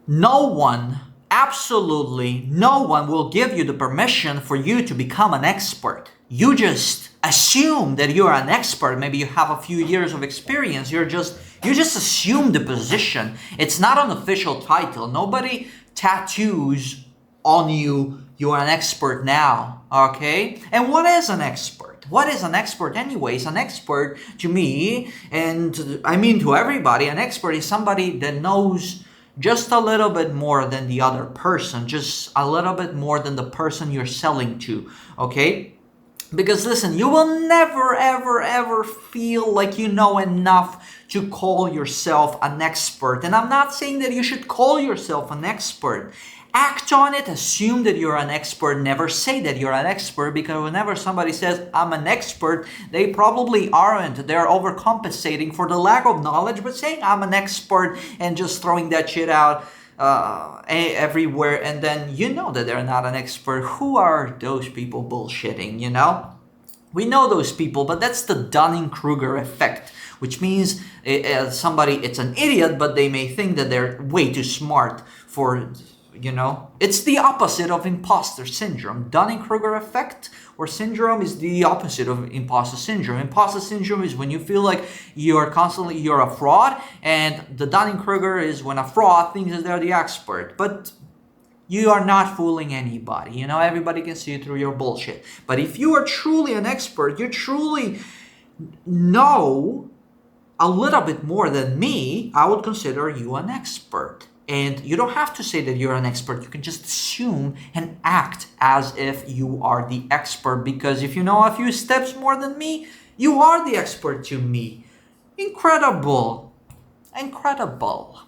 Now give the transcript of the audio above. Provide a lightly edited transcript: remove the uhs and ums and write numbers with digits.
No one, absolutely no one will give you the permission for you to become an expert. You just assume that you're an expert. Maybe you have a few years of experience. You just assume the position. It's not an official title. Nobody tattoos on you, you are an expert now, okay? And what is an expert? What is an expert anyways? An expert to me, and I mean to everybody, an expert is somebody that knows just a little bit more than the other person, just a little bit more than the person you're selling to, okay? Because listen, you will never, ever, ever feel like you know enough to call yourself an expert. And I'm not saying that you should call yourself an expert. Act on it, assume that you're an expert, never say that you're an expert, because whenever somebody says, I'm an expert, they probably aren't. They're overcompensating for the lack of knowledge, but saying I'm an expert and just throwing that shit out everywhere, and then you know that they're not an expert. Who are those people bullshitting, you know? We know those people, but that's the Dunning-Kruger effect, which means somebody, it's an idiot, but they may think that they're way too smart for, you know, it's the opposite of imposter syndrome. Dunning-Kruger effect or syndrome is the opposite of imposter syndrome. Imposter syndrome is when you feel like you're a fraud, and the Dunning-Kruger is when a fraud thinks that they're the expert. But you are not fooling anybody. You know, everybody can see through your bullshit. But if you are truly an expert, you truly know a little bit more than me, I would consider you an expert. And you don't have to say that you're an expert. You can just assume and act as if you are the expert. Because if you know a few steps more than me, you are the expert to me. Incredible. Incredible.